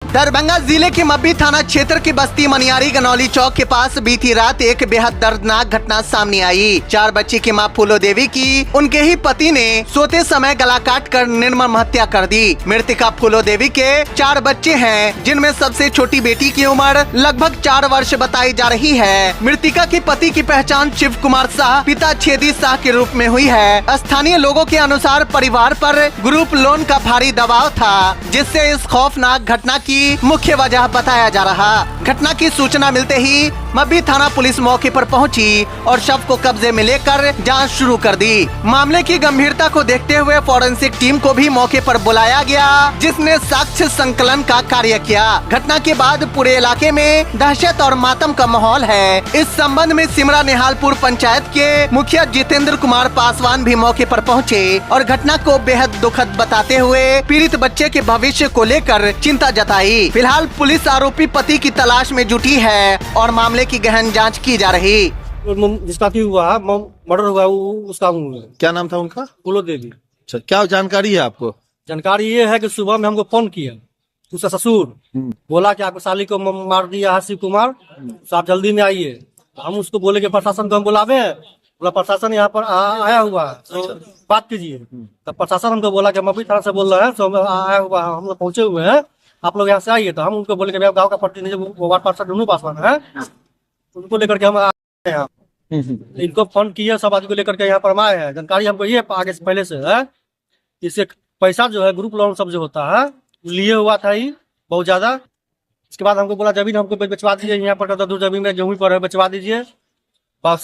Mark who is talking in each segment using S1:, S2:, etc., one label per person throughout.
S1: दरभंगा जिले के मब्बी थाना क्षेत्र की बस्ती मनियारी गनौली चौक के पास बीती रात एक बेहद दर्दनाक घटना सामने आई। 4 बच्ची की मां फूलो देवी की उनके ही पति ने सोते समय गला काट कर निर्मम हत्या कर दी। मृतका फूलो देवी के 4 बच्चे हैं, जिनमें सबसे छोटी बेटी की उम्र लगभग 4 वर्ष बताई जा रही है। मृतका के पति की पहचान शिव कुमार शाह पिता छेदी शाह के रूप में हुई है। स्थानीय लोगों के अनुसार परिवार पर ग्रुप लोन का भारी दबाव था, जिससे इस खौफनाक घटना की मुख्य वजह बताया जा रहा। घटना की सूचना मिलते ही मब्बी थाना पुलिस मौके पर पहुंची और शव को कब्जे में लेकर जांच शुरू कर दी। मामले की गंभीरता को देखते हुए फॉरेंसिक टीम को भी मौके पर बुलाया गया, जिसने साक्ष्य संकलन का कार्य किया। घटना के बाद पूरे इलाके में दहशत और मातम का माहौल है। इस संबंध में सिमरा निहालपुर पंचायत के मुखिया जितेंद्र कुमार पासवान भी मौके पर पहुंचे और घटना को बेहद दुखद बताते हुए पीड़ित बच्चे के भविष्य को लेकर चिंता जताई। फिलहाल पुलिस आरोपी पति की तलाश में जुटी है और मामले की गहन जांच की जा रही।
S2: जिसका की हुआ मर्डर हुआ उसका
S3: क्या नाम था उनका?
S2: फूलो देवी।
S3: अच्छा, क्या जानकारी है आपको?
S2: जानकारी ये है कि सुबह में हमको फोन किया उसका ससुर, बोला कि आपको साली को मार दिया है शिव कुमार, तो आप जल्दी में आइए। हम उसको बोले कि प्रशासन को हम बुलावे, बोला प्रशासन यहाँ पर आया हुआ है तो बात कीजिए। तब प्रशासन हमको बोला कि मब्बी थाना से बोल रहे हैं, तो आया हुआ हम लोग पहुंचे हुए हैं, आप लोग यहाँ से आइए। तो हम उनको बोले कि गाँव का प्रतिनिधि वार्ड पार्षद दोनों पासवान है, उनको लेकर के हम आए हैं। इनको फोन किया, सब आदमी को लेकर के यहाँ पर हम आए हैं। जानकारी हमको ये आगे से पहले से है, इससे पैसा जो है ग्रुप लोन सब जो होता है लिए हुआ था ही बहुत ज्यादा। इसके बाद हमको बोला जमीन हमको बेचवा दीजिए, यहाँ पर दूर जमीन में जमीन पर बेचवा दीजिए। बाप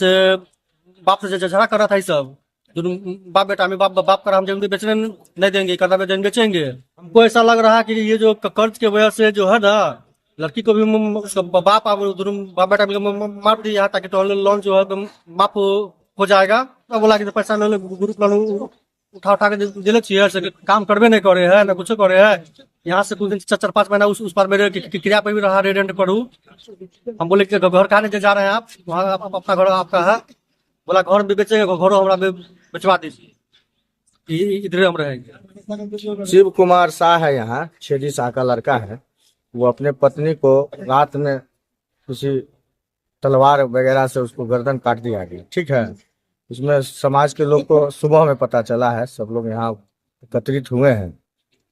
S2: से झगड़ा कर रहा था, ये सब बाप बेटा में बाप कर हम जमीन बेचने नहीं देंगे, करना में जमीन बेचेंगे। हमको ऐसा लग रहा है कि ये जो कर्ज के वजह से जो है ना, लड़की को भी बाप बेटा मार दिया ताकि तो लोन जो है माफ हो जाएगा। तो बोला कि पैसा ग्रुप लोन उठा के दिले चाहिए, काम करबे नहीं करे है ना कुछ करे है। यहाँ से कुछ दिन 4-5 महीना उस पर मेरे क्रिया पे भी रहा, रेडेंट पर हूँ। हम बोले कि घर कहाँ जा रहे हैं आप? वहाँ अपना घर आपका है। बोला घर भी बेचेंगे, घरों हमारा बेचवा दीजिए, इधर हम रहेंगे।
S4: शिव कुमार शाह है, यहाँ छेदी शाह का लड़का है। वो अपने पत्नी को रात में किसी तलवार वगैरह से उसको गर्दन काट दिया गया, ठीक है। उसमें समाज के लोग को सुबह में पता चला है, सब लोग यहाँ एकत्रित हुए हैं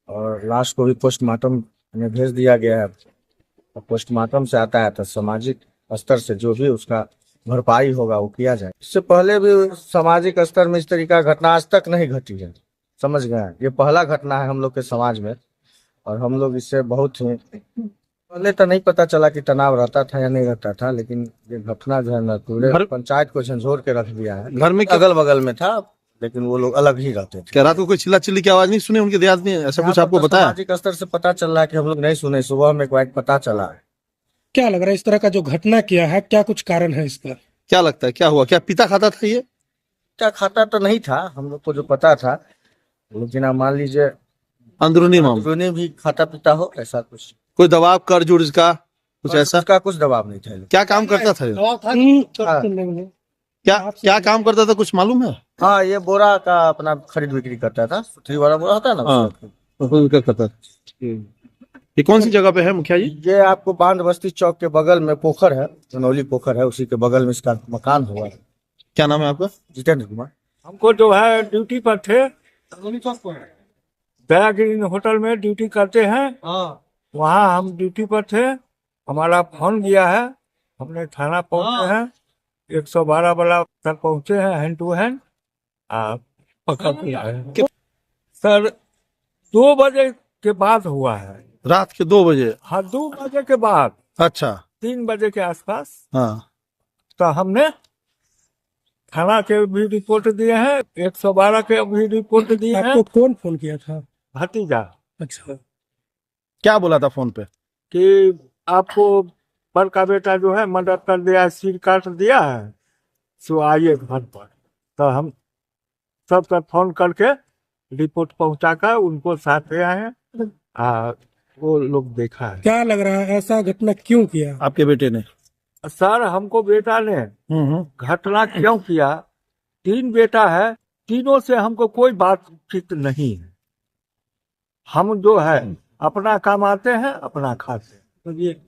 S4: और लाश को भी पोस्टमार्टम में भेज दिया गया है। पोस्टमार्टम से आता है तो सामाजिक स्तर से जो भी उसका भरपाई होगा वो किया जाए। इससे पहले भी सामाजिक स्तर में इस तरीका घटना आज तक नहीं घटी है, समझ गए। ये पहला घटना है हम लोग के समाज में और हम लोग इससे बहुत ही पहले तो नहीं पता चला कि तनाव रहता था या नहीं रहता था, लेकिन ये घटना जो है ना पूरे पंचायत को झंझोर के रख दिया है।
S3: घर में
S4: अगल बगल में था, लेकिन वो लोग अलग ही रहते थे।
S3: क्या रात को कोई चिल्ला चिल्ली की आवाज नहीं सुने उनके देहात में? ऐसा कुछ आपको बताया?
S4: सामाजिक स्तर से पता चल रहा है कि हम लोग नहीं सुने, सुबह में एक पता चला है।
S5: क्या लग रहा है इस तरह का जो घटना किया है, क्या कुछ कारण है इसका?
S3: क्या लगता है क्या हुआ? क्या पिता खाता था ये?
S4: क्या खाता तो नहीं था, हम लोग को जो पता था, लेकिन आप मान लीजिए
S3: अंदरूनी
S4: भी खाता पीता हो, ऐसा कुछ
S3: कोई दबाव कर्ज उर्ज का कुछ ऐसा?
S4: का कुछ दबाव नहीं था।
S3: क्या काम करता था? क्या काम करता था कुछ मालूम है?
S4: हाँ, ये बोरा का अपना खरीद बिक्री करता था, सुथरी वाला बोरा होता है ना।
S3: हाँ, करता। ये कौन सी जगह पे है मुखिया जी?
S4: ये आपको बांध बस्ती चौक के बगल में पोखर है, जनौली पोखर है, उसी के बगल में इसका मकान हुआ है।
S3: क्या नाम है आपका?
S4: जितेंद्र कुमार।
S6: हमको जो है ड्यूटी पर थे, दया ग्रीन होटल में ड्यूटी करते हैं, वहाँ हम ड्यूटी पर थे। हमारा फोन गया है, हमने थाना पहुँचे हैं, 112 वाला तक पहुँचे हैं, हैंड टू हैंड पकड़ लिया है। सर 2 बजे के बाद हुआ है।
S3: रात के 2 बजे?
S6: हाँ, 2 बजे के बाद।
S3: अच्छा,
S6: 3 बजे के आसपास।
S3: हाँ,
S6: तो हमने थाना के भी रिपोर्ट दिए हैं, 112 के भी रिपोर्ट दिए हैं।
S5: आपको कौन फोन किया था?
S6: भतीजा।
S5: अच्छा,
S3: क्या बोला था फोन पे?
S6: कि आपको बड़का बेटा जो है मर्डर कर दिया है, सिर काट दिया है, सो आइए घर पर। तो हम सब का फोन करके रिपोर्ट पहुंचा कर उनको साथ ले आए हैं, वो लोग देखा है।
S5: क्या लग रहा है ऐसा घटना क्यों किया
S3: आपके बेटे ने?
S6: सर हमको बेटा ने घटना क्यों किया, 3 बेटा है, तीनों से हमको कोई बातचीत नहीं है। हम जो है अपना कमाते हैं, अपना खाते हैं।
S2: तो ये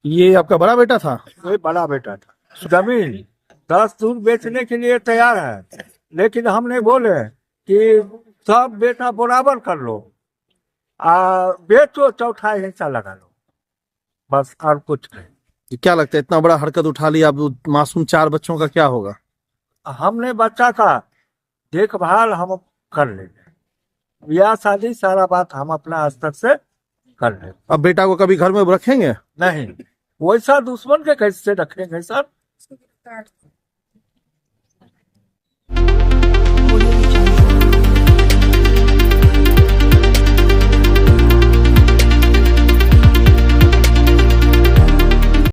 S3: ये आपका बड़ा बेटा था?
S6: कोई बड़ा बेटा था। जमीन 10 दूर बेचने के लिए तैयार है, लेकिन हमने बोले कि सब बेटा बराबर कर लो, बेचो, चौथा हिस्सा लगा लो, बस और कुछ नहीं।
S3: ये क्या लगता है, इतना बड़ा हरकत उठा लिया, अब मासूम 4 बच्चों का क्या होगा?
S6: हमने बच्चा का देखभाल हम कर लेंगे, ब्याह शादी सारा बात हम अपना स्तर से कर लेंगे।
S3: अब बेटा को कभी घर में रखेंगे?
S6: नहीं, वैसा दुश्मन के कैसे रखेंगे सर?